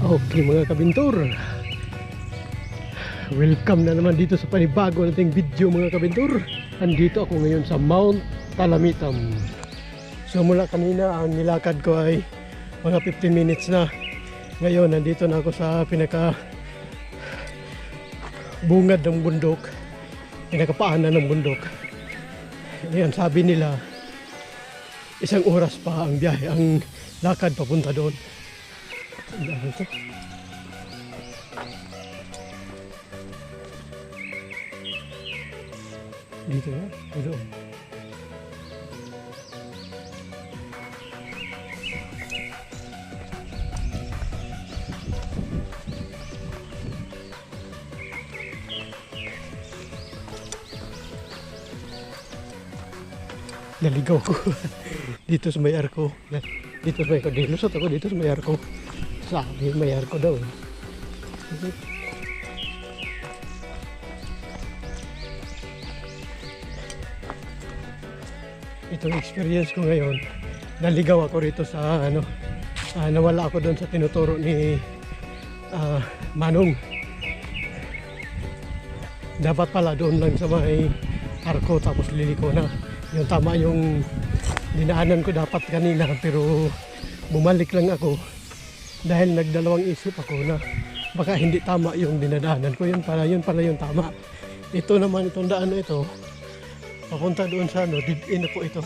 Okay mga kabintor, welcome na naman dito sa panibago nating video mga kabintor. Andito ako ngayon sa Mount Talamitam. So mula kanina ang nilakad ko ay mga 15 minutes na. Ngayon nandito na ako sa pinaka bungad ng bundok, pinakapaanan ng bundok. Ayan, sabi nila 1 oras pa ang biyahe, ang lakad papunta doon. Dito. Dito na, dito. Naligaw ko dito sa may arko. Dito sa may arko. Dilusot ako dito sa may arko. Sabi may arko daw. Itong experience ko ngayon, naligaw ako rito sa nawala ako doon sa tinuturo ni Manong. Dapat pala doon lang sa may arko tapos liliko na. Yung tama yung dinaanan ko dapat kanina, pero bumalik lang ako dahil nagdalawang isip ako na baka hindi tama yung dinadaanan ko. Yun pala yung tama. Ito naman, itong daan na ito papunta doon sa dead end po ito.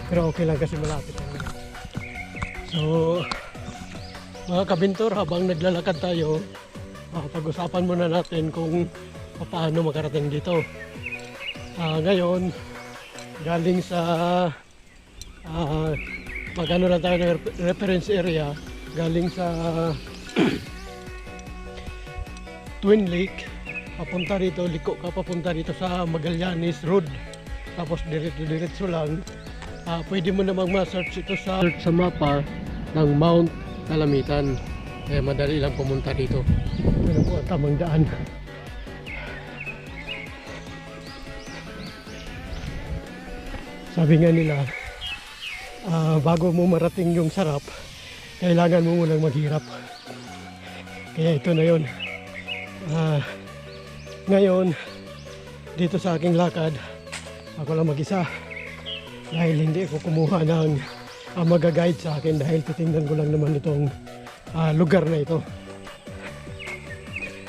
Pero okay lang kasi malapit lang. So mga kabintor, habang naglalakad tayo, pag-usapan muna natin kung paano makarating dito. Ngayon galing sa magano na tayo ng reference area, galing sa Twin Lake papunta rito, liko ka papunta dito sa Magallanes Road, tapos diretso lang. Pwede mo namang ma-search ito sa mapa ng Mount Talamitan, kaya madali lang pumunta dito. Ano po ang tamang daan. Sabi nga nila, bago mo marating yung sarap, kailangan mo munang maghirap. Kaya ito na yun. Ngayon, dito sa aking lakad, ako lang mag-isa. Dahil hindi ako kumuha ng mag-guide sa akin, dahil titingnan ko lang naman itong lugar na ito.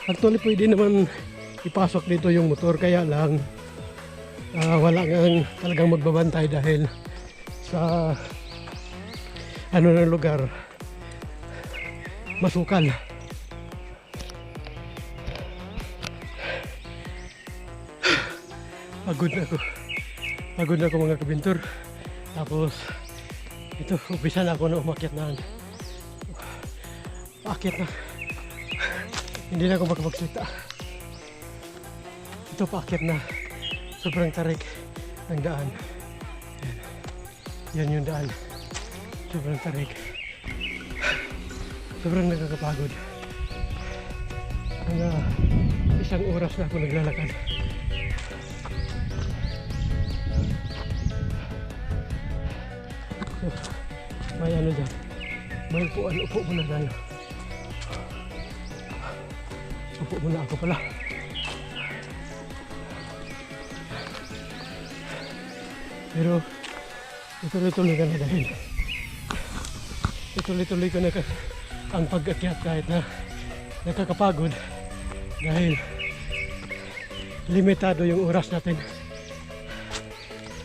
Actually, pwede naman ipasok dito yung motor, kaya lang wala nga talagang magbabantay dahil sa ng lugar masukal. Pagod na ako mga kabintor. Tapos ito, umpisa na ako na umakyat na. Paakyat na. Hindi na ako makapagsalita. Ito, paakyat na. Sobrang tarik ng daan. Yan yung daan. Sobrang tarik. Sobrang nakakapagod. Mga 1 oras na ako naglalakad. So, may ano dyan. May upuan. Upo muna tayo. Upo muna ako pala. Pero ituloy-tuloy ka na dahil ituloy-tuloy ko na ang pag-akyat kahit na nakakapagod dahil limitado yung oras natin.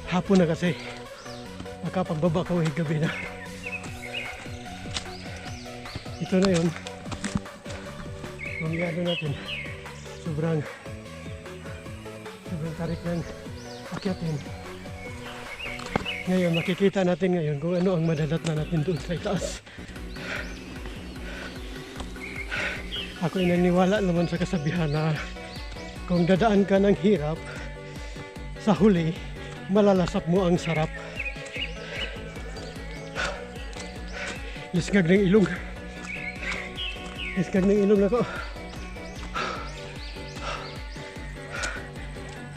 Hapon na kasi, makapagbaba ko gabi na. Ito na yun. Mamiyado natin. Sobrang tarik ng akyatin. Ngayon, makikita natin ngayon kung ano ang madadat na natin doon sa itaas. Ako ay naniniwala naman sa kasabihan na kung dadaan ka ng hirap, sa huli, malalasap mo ang sarap. Lisgag ng ilong. Lisgag ng ilong ako.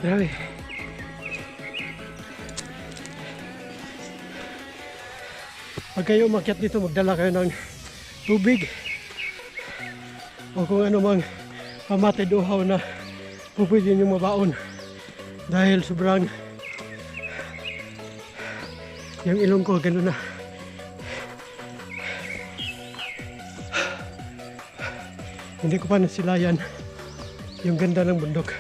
Grabe. pag kayo umakyat dito, magdala kayo ng tubig o kung ano mang pamatid uhaw na pupwede nyo mabaon dahil sobrang yung ilong ko gano'n na. Hindi ko pa nasilayan yung ganda ng bundok.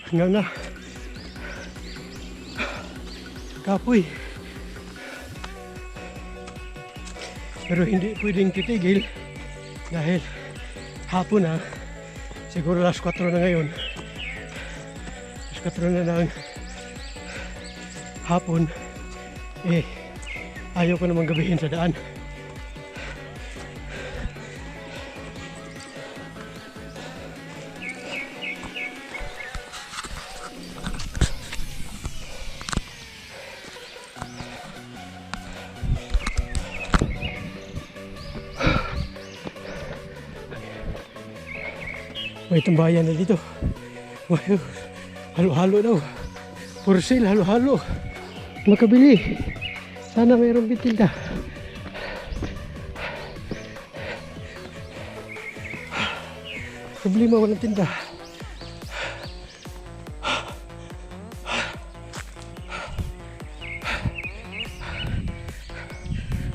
Hanggang na kapoy. Pero hindi pwedeng titigil dahil hapon na. Siguro alas 4 na ngayon. Alas 4 na ng hapon. Ayaw ko namang gabihin sa daan. May tambayan na dito. Halo-halo daw. For sale, halo-halo. Makabili. Sana mayroong bitinda. Problema, walang tinda.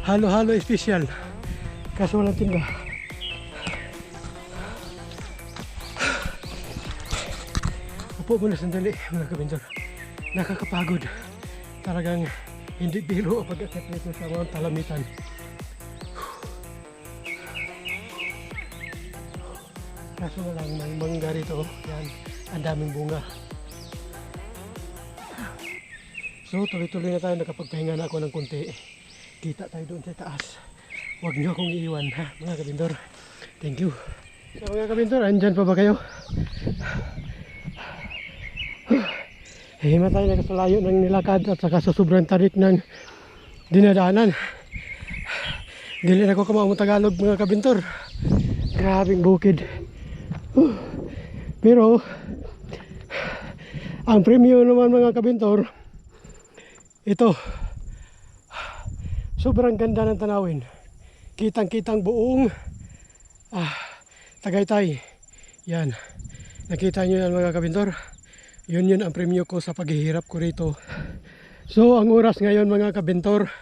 Halo-halo special. Kaso walang tinda. Upo muna sandali mga kabintor. Nakakapagod. Talagang hindi biro pag-akit nito sa mga talamitan. Kaso na lang may mangga rito. Yan, ang daming bunga. So tuloy-tuloy na tayo. Nakapagpahinga na ako ng konti. Kita tayo doon sa taas. Huwag nyo akong iiwan ha mga kabintor. Thank you. So mga kabintor, andyan pa ba kayo? Hima tayo nakasalayo ng nilakad at saka sa sobrang tarik ng dinadaanan. Dili na ko kamao mong Tagalog mga kabintor. Grabing bukid. Pero ang premyo naman mga kabintor, ito sobrang ganda ng tanawin. Kitang-kitang buong Tagaytay. Yan. Nakita nyo yan mga kabintor. Yun ang premyo ko sa paghihirap ko rito. So ang oras ngayon mga kabintor,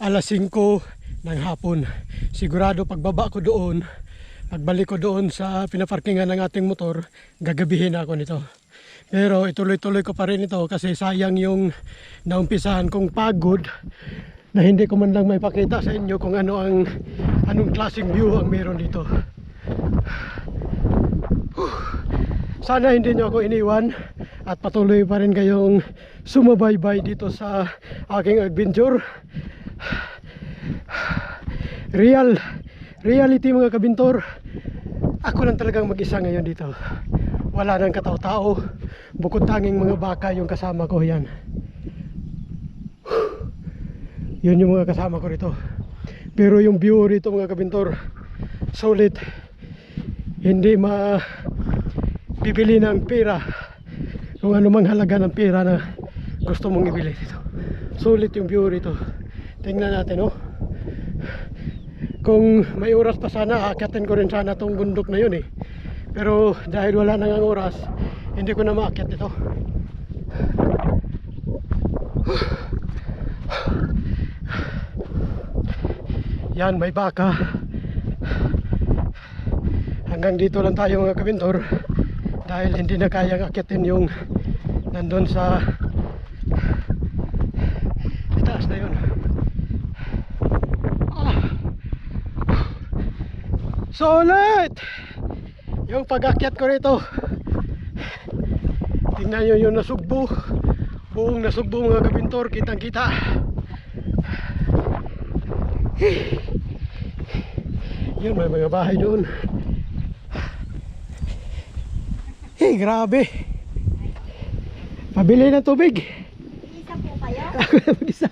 alas 5 ng hapon. Sigurado pagbaba ko doon, pagbalik ko doon sa pinaparkingan ng ating motor, gagabihin ako nito. Pero ituloy-tuloy ko pa rin ito kasi sayang yung naumpisahan kong pagod na hindi ko man lang may pakita sa inyo kung anong klaseng view ang meron dito. Sana hindi nyo ako iniwan at patuloy pa rin kayong sumabaybay dito sa aking adventure. Reality mga kabintor, ako lang talagang mag-isa ngayon dito. Wala nang katao-tao, bukod tanging mga baka yung kasama ko yan. Yun yung mga kasama ko rito. Pero yung view rito mga kabintor, solid. Hindi bibili ng pera kung ano mang halaga ng pera na gusto mong ibili dito. Sulit yung view rito. Tingnan natin kung may oras pa sana aakyatin ko rin sana tong bundok na yun pero dahil wala nang oras hindi ko na maakyat ito. Yan, may baka. Hanggang dito lang tayo mga kabintor dahil hindi na kayang akyatin yung nandun sa taas na yun. Solid yung pag-akyat ko rito. Tingnan nyo yung nasugbo, buong nasugbo mga kabintor, kitang kita. Yun, may mga bahay doon. Grabe. Pabili ng tubig. Isa po kayo? Ako na mag-isa.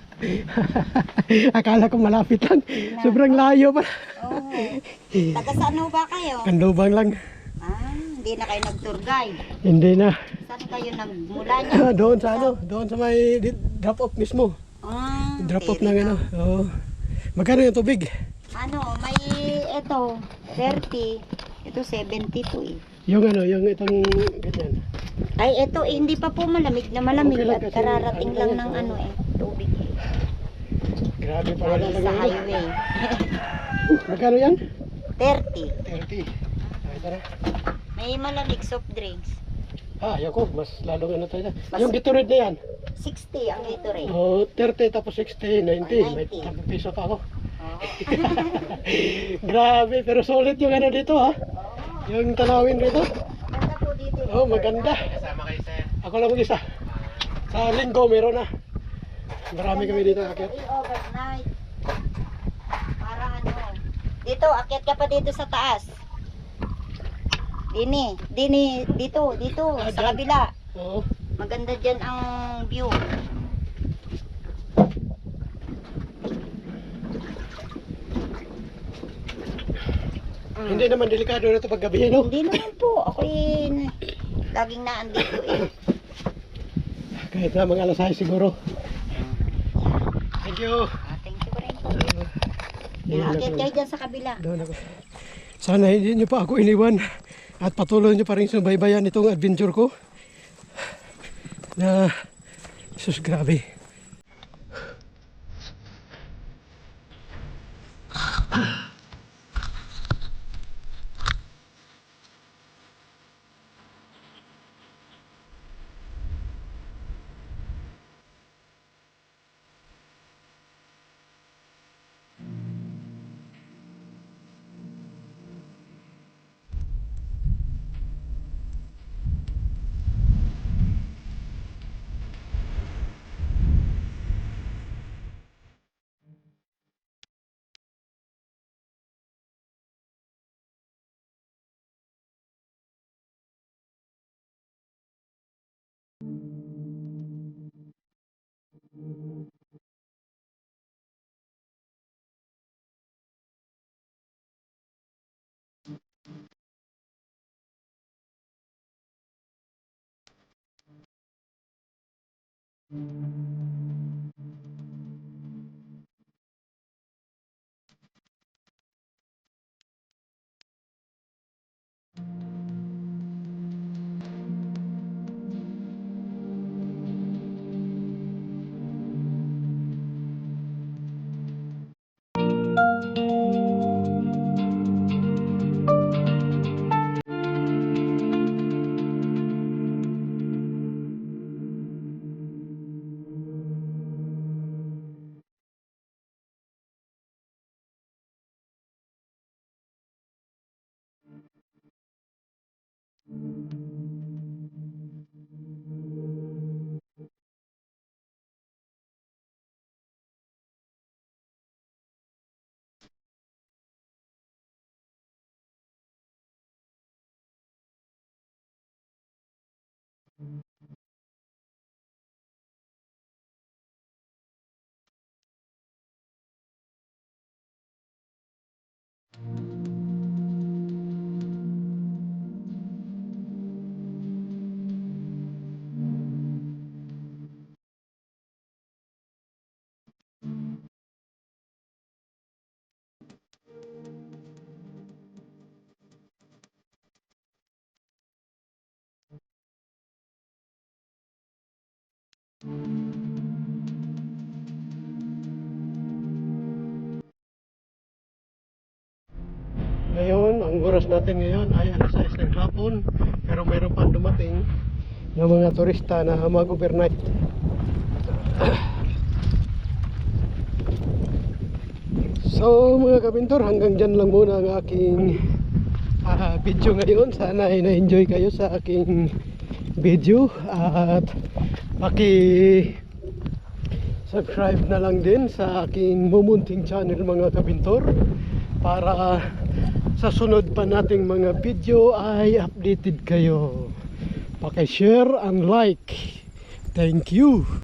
Akala ko malapit lang. Sobrang layo pa. Oo. Taga saan ho ba kayo? Kandubang lang. Hindi na kayo nag-tour guide. Hindi na. Saan kayo nagmula niya? Doon sa ano, doon sa may drop off mismo. Drop off ng ano. Oo. Magkano yung tubig? Ano, may ito, 30. Ito 72 eh. Yung ano, yung itong ganyan. Ay, ito eh, hindi pa po malamig na malamig. Okay lang At kasi ano ano lang yan, ng oh. ano eh, tubig eh. Grabe pa wala Galing sa highway. Magkano yan? 30. 30. Ay, tara. May malamig soft drinks. Ayaw ko. Mas lalong ano tayo na. Mas- Yung Gatorade na yan. 60 ang Gatorade. Oh, 30 tapos 60, 90. May 90. 10 piso pa ako. Oh. Grabe, pero solid yung ano dito ha. Yung tanawin dito. Ganda po dito. Oh, maganda. Kasama kayo sir. Ako lang mag-isa. Sa linggo meron na. Marami kami dito akit. Overnight. Para ano. Dito, akyat ka pa dito sa taas. Dito, Ah, sa dyan? kabila. Oo. Maganda dyan ang view. Hindi naman delikado na ito pag gabi, no? Hindi naman po. Ako'y laging naandito eh. Kahit na mga alas 6 siguro. Thank you. Thank you rin po. Ayun Akyat lang. kayo dyan sa kabila. Doon ako. Sana hindi nyo pa ako iniwan at patuloy nyo pa rin subaybayan itong adventure ko. Na, sus grabe. Ngayon, ang oras natin ngayon ay alas 6 ng hapon. Pero mayroon pa dumating ng mga turista na mag-overnight. So mga kabintor, hanggang dyan lang muna ang aking video ngayon. Sana ay na-enjoy kayo sa aking video. At subscribe na lang din sa aking mumunting channel mga kabintor, para sa sunod pa nating mga video ay updated kayo. Paki-share and like. Thank you.